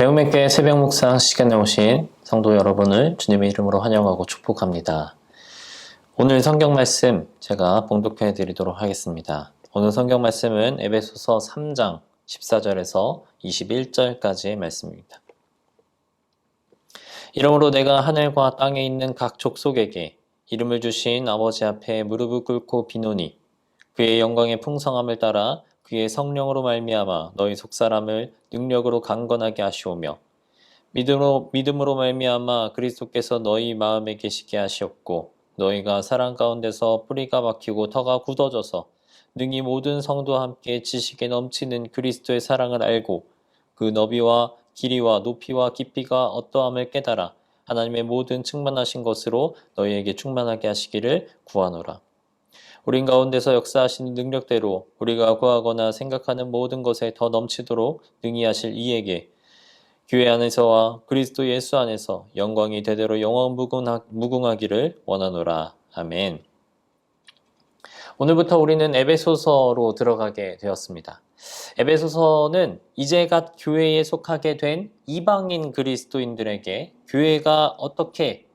배움의 새벽 묵상 시간에 오신 성도 여러분을 주님의 이름으로 환영하고 축복합니다. 오늘 성경 말씀 제가 봉독해 드리도록 하겠습니다. 오늘 성경 말씀은 에베소서 3장 14절에서 21절까지의 말씀입니다. 이러므로 내가 하늘과 땅에 있는 각 족속에게 이름을 주신 아버지 앞에 무릎을 꿇고 비노니 그의 영광의 풍성함을 따라 그의 성령으로 말미암아 너희 속사람을 능력으로 강건하게 하시오며 믿음으로 말미암아 그리스도께서 너희 마음에 계시게 하시었고 너희가 사랑 가운데서 뿌리가 박히고 터가 굳어져서 능히 모든 성도와 함께 지식에 넘치는 그리스도의 사랑을 알고 그 너비와 길이와 높이와 깊이가 어떠함을 깨달아 하나님의 모든 충만하신 것으로 너희에게 충만하게 하시기를 구하노라. 우린 가운데서 역사하시는 능력대로 우리가 구하거나 생각하는 모든 것에 더 넘치도록 능히 하실 이에게 교회 안에서와 그리스도 예수 안에서 영광이 대대로 영원 무궁하기를 원하노라. 아멘. 오늘부터 우리는 에베소서로 들어가게 되었습니다. 에베소서는 이제갓 교회에 속하게 된 이방인 그리스도인들에게 교회가 어떻게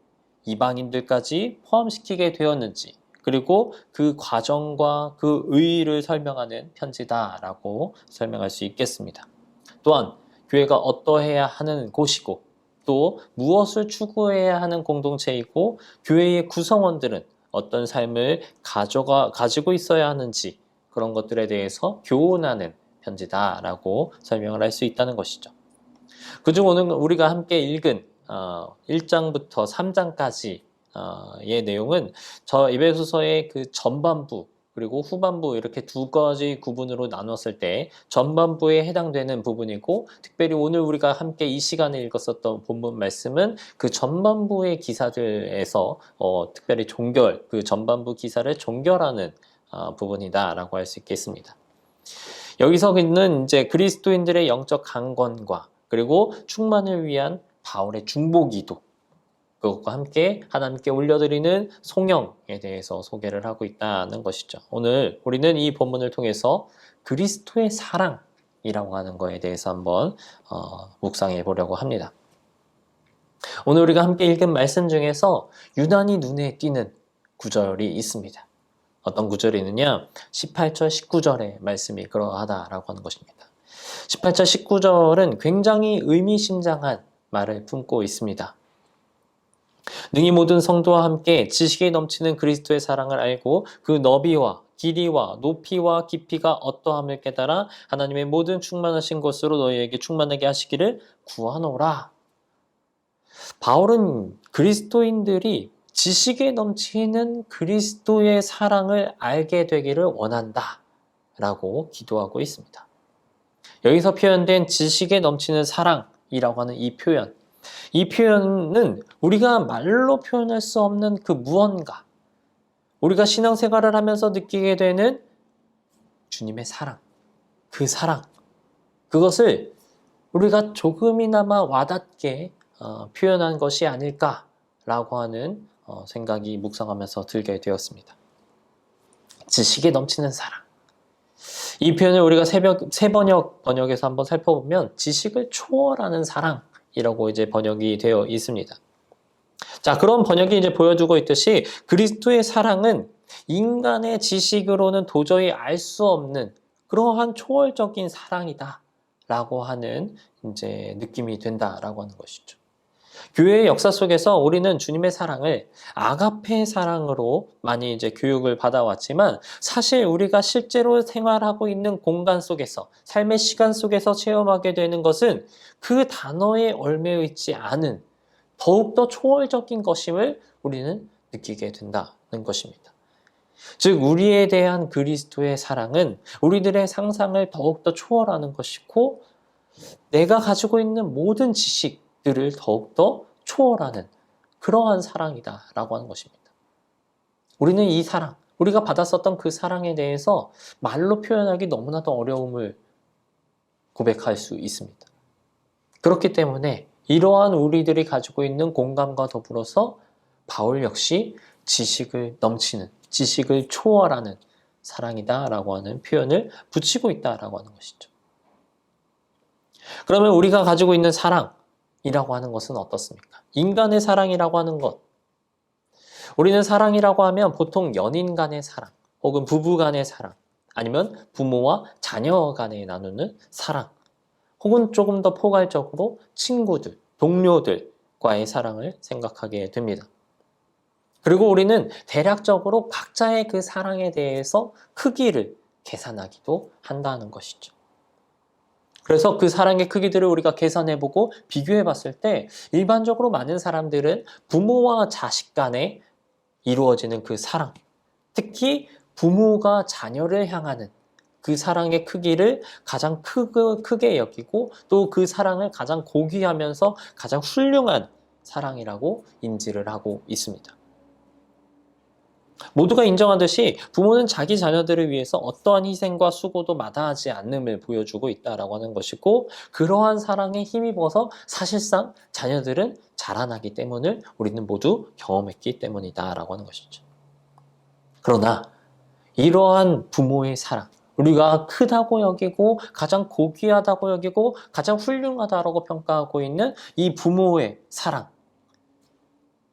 이방인들까지 포함시키게 되었는지 그리고 그 과정과 그 의의를 설명하는 편지다라고 설명할 수 있겠습니다. 또한 교회가 어떠해야 하는 곳이고 또 무엇을 추구해야 하는 공동체이고 교회의 구성원들은 어떤 삶을 가지고 있어야 하는지 그런 것들에 대해서 교훈하는 편지다라고 설명을 할 수 있다는 것이죠. 그중 오늘 우리가 함께 읽은 1장부터 3장까지 의 내용은 저 에베소서의 그 전반부 그리고 후반부 이렇게 두 가지 구분으로 나눴을 때 전반부에 해당되는 부분이고 특별히 오늘 우리가 함께 이 시간에 읽었었던 본문 말씀은 그 전반부의 기사들에서 특별히 그 전반부 기사를 종결하는 부분이다라고 할 수 있겠습니다. 여기서는 이제 그리스도인들의 영적 강건과 그리고 충만을 위한 바울의 중보기도 그것과 함께 하나님께 올려드리는 송영에 대해서 소개를 하고 있다는 것이죠. 오늘 우리는 이 본문을 통해서 그리스도의 사랑이라고 하는 것에 대해서 한번 묵상해 보려고 합니다. 오늘 우리가 함께 읽은 말씀 중에서 유난히 눈에 띄는 구절이 있습니다. 어떤 구절이 있느냐? 18절, 19절의 말씀이 그러하다라고 하는 것입니다. 18절, 19절은 굉장히 의미심장한 말을 품고 있습니다. 능히 모든 성도와 함께 지식에 넘치는 그리스도의 사랑을 알고 그 너비와 길이와 높이와 깊이가 어떠함을 깨달아 하나님의 모든 충만하신 것으로 너희에게 충만하게 하시기를 구하노라. 바울은 그리스도인들이 지식에 넘치는 그리스도의 사랑을 알게 되기를 원한다 라고 기도하고 있습니다. 여기서 표현된 지식에 넘치는 사랑이라고 하는 이 표현은 우리가 말로 표현할 수 없는 그 무언가, 우리가 신앙생활을 하면서 느끼게 되는 주님의 사랑, 그 사랑, 그것을 우리가 조금이나마 와닿게 표현한 것이 아닐까라고 하는 생각이 묵상하면서 들게 되었습니다. 지식에 넘치는 사랑. 이 표현을 우리가 세번역에서 한번 살펴보면 지식을 초월하는 사랑이라고 이제 번역이 되어 있습니다. 자, 그런 번역이 이제 보여주고 있듯이 그리스도의 사랑은 인간의 지식으로는 도저히 알 수 없는 그러한 초월적인 사랑이다 라고 하는 이제 느낌이 된다라고 하는 것이죠. 교회의 역사 속에서 우리는 주님의 사랑을 아가페 사랑으로 많이 이제 교육을 받아왔지만 사실 우리가 실제로 생활하고 있는 공간 속에서 삶의 시간 속에서 체험하게 되는 것은 그 단어에 얽매여 있지 않은 더욱더 초월적인 것임을 우리는 느끼게 된다는 것입니다. 즉 우리에 대한 그리스도의 사랑은 우리들의 상상을 더욱더 초월하는 것이고 내가 가지고 있는 모든 지식들을 더욱더 초월하는 그러한 사랑이다라고 하는 것입니다. 우리는 이 사랑, 우리가 받았었던 그 사랑에 대해서 말로 표현하기 너무나도 어려움을 고백할 수 있습니다. 그렇기 때문에 이러한 우리들이 가지고 있는 공감과 더불어서 바울 역시 지식을 넘치는, 지식을 초월하는 사랑이다라고 하는 표현을 붙이고 있다라고 하는 것이죠. 그러면 우리가 가지고 있는 사랑이라고 하는 것은 어떻습니까? 인간의 사랑이라고 하는 것. 우리는 사랑이라고 하면 보통 연인 간의 사랑, 혹은 부부 간의 사랑, 아니면 부모와 자녀 간에 나누는 사랑, 혹은 조금 더 포괄적으로 친구들, 동료들과의 사랑을 생각하게 됩니다. 그리고 우리는 대략적으로 각자의 그 사랑에 대해서 크기를 계산하기도 한다는 것이죠. 그래서 그 사랑의 크기들을 우리가 계산해보고 비교해봤을 때 일반적으로 많은 사람들은 부모와 자식 간에 이루어지는 그 사랑, 특히 부모가 자녀를 향하는 그 사랑의 크기를 가장 크게 여기고 또 그 사랑을 가장 고귀하면서 가장 훌륭한 사랑이라고 인지를 하고 있습니다. 모두가 인정하듯이 부모는 자기 자녀들을 위해서 어떠한 희생과 수고도 마다하지 않음을 보여주고 있다라고 하는 것이고 그러한 사랑에 힘입어서 사실상 자녀들은 자라나기 때문을 우리는 모두 경험했기 때문이다라고 하는 것이죠. 그러나 이러한 부모의 사랑, 우리가 크다고 여기고 가장 고귀하다고 여기고 가장 훌륭하다라고 평가하고 있는 이 부모의 사랑,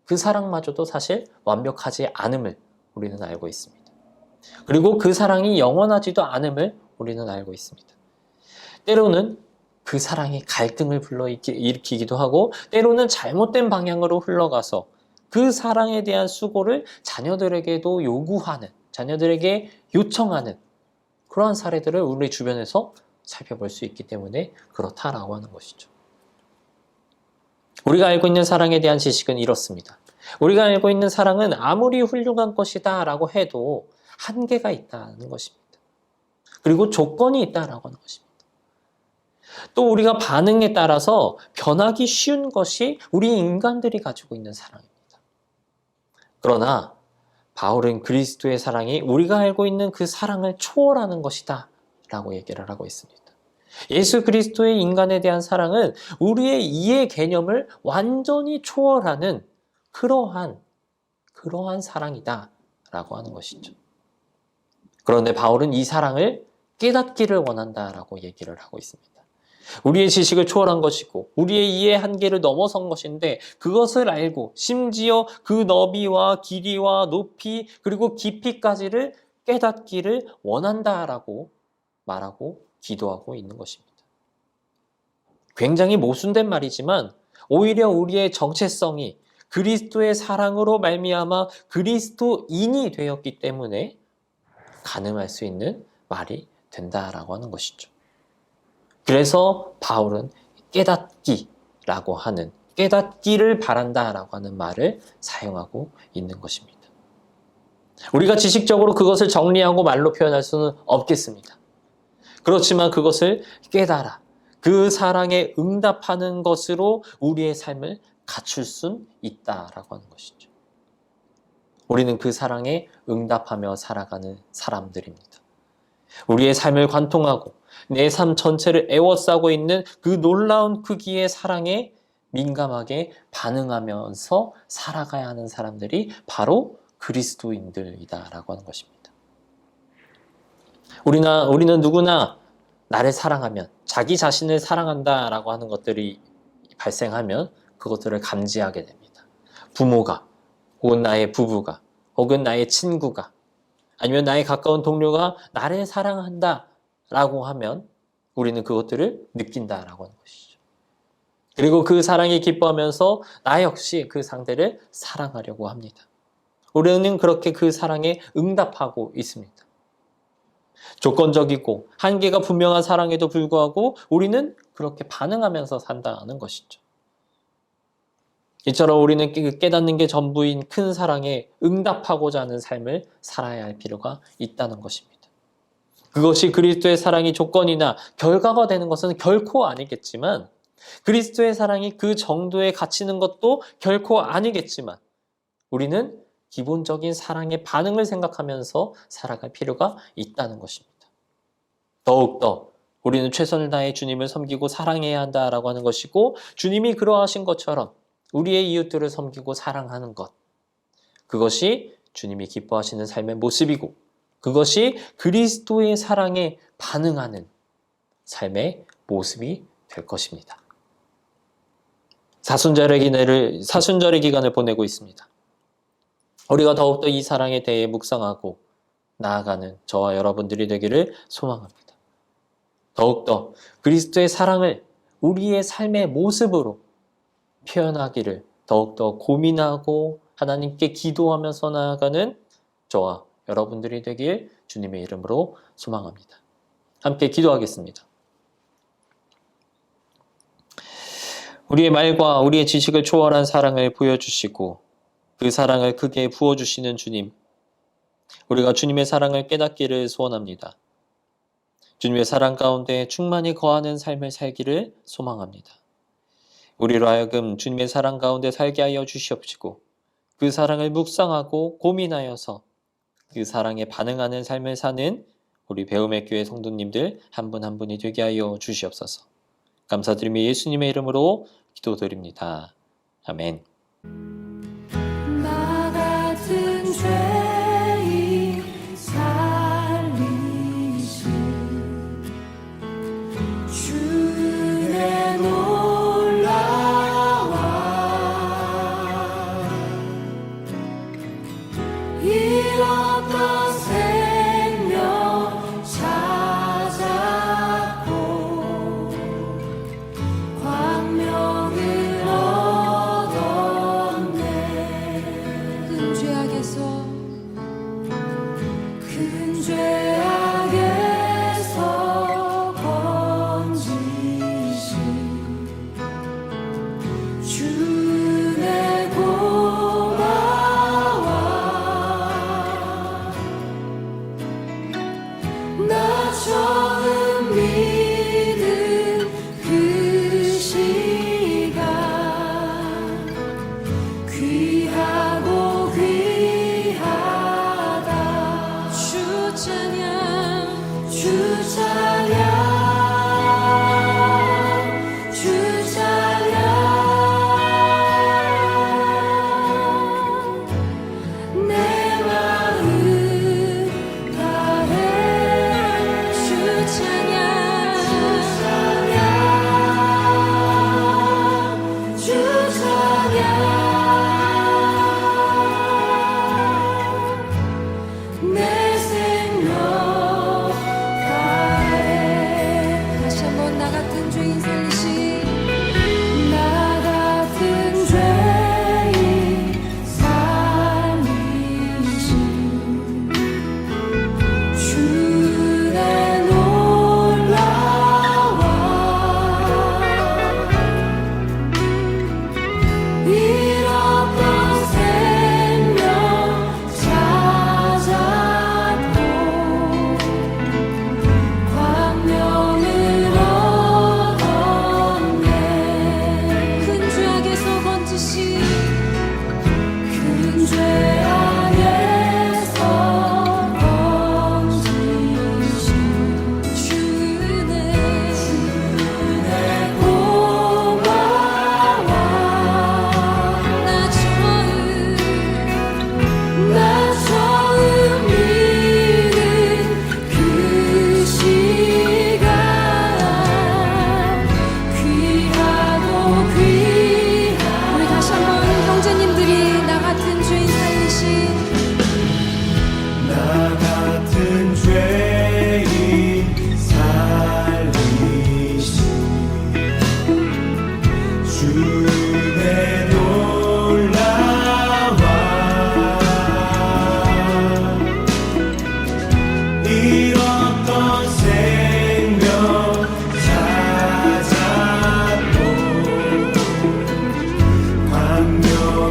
그 사랑마저도 사실 완벽하지 않음을 우리는 알고 있습니다. 그리고 그 사랑이 영원하지도 않음을 우리는 알고 있습니다. 때로는 그 사랑이 갈등을 불러일으키기도 하고 때로는 잘못된 방향으로 흘러가서 그 사랑에 대한 수고를 자녀들에게도 요구하는, 자녀들에게 요청하는 그러한 사례들을 우리 주변에서 살펴볼 수 있기 때문에 그렇다라고 하는 것이죠. 우리가 알고 있는 사랑에 대한 지식은 이렇습니다. 우리가 알고 있는 사랑은 아무리 훌륭한 것이다 라고 해도 한계가 있다는 것입니다. 그리고 조건이 있다라고 하는 것입니다. 또 우리가 반응에 따라서 변하기 쉬운 것이 우리 인간들이 가지고 있는 사랑입니다. 그러나 바울은 그리스도의 사랑이 우리가 알고 있는 그 사랑을 초월하는 것이다 라고 얘기를 하고 있습니다. 예수 그리스도의 인간에 대한 사랑은 우리의 이해 개념을 완전히 초월하는 그러한 사랑이다 라고 하는 것이죠. 그런데 바울은 이 사랑을 깨닫기를 원한다라고 얘기를 하고 있습니다. 우리의 지식을 초월한 것이고 우리의 이해 한계를 넘어선 것인데 그것을 알고 심지어 그 너비와 길이와 높이 그리고 깊이까지를 깨닫기를 원한다라고 말하고 기도하고 있는 것입니다. 굉장히 모순된 말이지만 오히려 우리의 정체성이 그리스도의 사랑으로 말미암아 그리스도인이 되었기 때문에 가늠할 수 있는 말이 된다라고 하는 것이죠. 그래서 바울은 깨닫기라고 하는 깨닫기를 바란다라고 하는 말을 사용하고 있는 것입니다. 우리가 지식적으로 그것을 정리하고 말로 표현할 수는 없겠습니다. 그렇지만 그것을 깨달아 그 사랑에 응답하는 것으로 우리의 삶을 갖출 수 있다라고 하는 것이죠. 우리는 그 사랑에 응답하며 살아가는 사람들입니다. 우리의 삶을 관통하고 내 삶 전체를 에워싸고 있는 그 놀라운 크기의 사랑에 민감하게 반응하면서 살아가야 하는 사람들이 바로 그리스도인들이다라고 하는 것입니다. 우리는 누구나 나를 사랑하면, 자기 자신을 사랑한다라고 하는 것들이 발생하면 그것들을 감지하게 됩니다. 부모가, 혹은 나의 부부가, 혹은 나의 친구가, 아니면 나의 가까운 동료가 나를 사랑한다라고 하면 우리는 그것들을 느낀다라고 하는 것이죠. 그리고 그 사랑에 기뻐하면서 나 역시 그 상대를 사랑하려고 합니다. 우리는 그렇게 그 사랑에 응답하고 있습니다. 조건적이고 한계가 분명한 사랑에도 불구하고 우리는 그렇게 반응하면서 산다는 것이죠. 이처럼 우리는 깨닫는 게 전부인 큰 사랑에 응답하고자 하는 삶을 살아야 할 필요가 있다는 것입니다. 그것이 그리스도의 사랑이 조건이나 결과가 되는 것은 결코 아니겠지만, 그리스도의 사랑이 그 정도에 갇히는 것도 결코 아니겠지만, 우리는 기본적인 사랑의 반응을 생각하면서 살아갈 필요가 있다는 것입니다. 더욱더 우리는 최선을 다해 주님을 섬기고 사랑해야 한다라고 하는 것이고, 주님이 그러하신 것처럼 우리의 이웃들을 섬기고 사랑하는 것, 그것이 주님이 기뻐하시는 삶의 모습이고, 그것이 그리스도의 사랑에 반응하는 삶의 모습이 될 것입니다. 사순절의 기간을 보내고 있습니다. 우리가 더욱더 이 사랑에 대해 묵상하고 나아가는 저와 여러분들이 되기를 소망합니다. 더욱더 그리스도의 사랑을 우리의 삶의 모습으로 표현하기를 더욱더 고민하고 하나님께 기도하면서 나아가는 저와 여러분들이 되길 주님의 이름으로 소망합니다. 함께 기도하겠습니다. 우리의 말과 우리의 지식을 초월한 사랑을 보여주시고 그 사랑을 크게 부어주시는 주님, 우리가 주님의 사랑을 깨닫기를 소원합니다. 주님의 사랑 가운데 충만히 거하는 삶을 살기를 소망합니다. 우리로 하여금 주님의 사랑 가운데 살게 하여 주시옵시고, 그 사랑을 묵상하고 고민하여서 그 사랑에 반응하는 삶을 사는 우리 배움의 교회 성도님들 한 분 한 분이 되게 하여 주시옵소서. 감사드리며 예수님의 이름으로 기도드립니다. 아멘. 나 같은 죄인 살리신 주의 놀라와 잃었던 생명 찾았고 광명을 얻었네. 큰 죄악에서 건지신 주의 고마워. 나 처음 믿은 그 시간 귀하고 귀하다. 주 찬양, 주 찬양, 주 찬양. 내 마음 다해 주 찬양, 주 찬양, 주 찬양. 내 생명 다해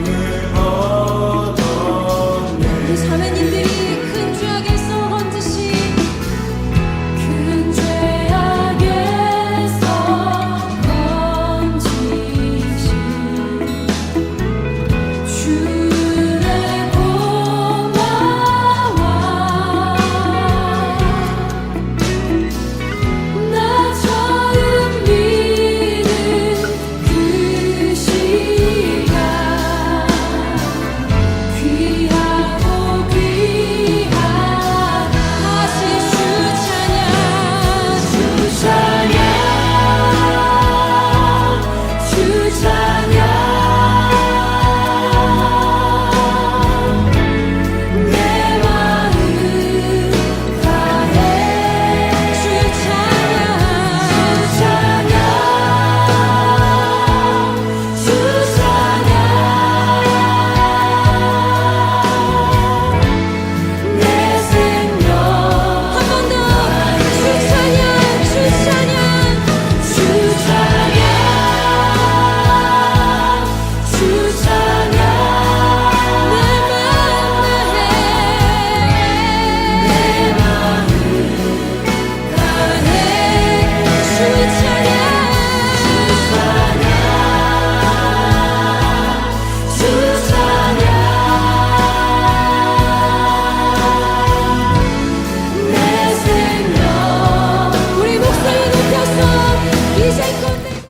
영광을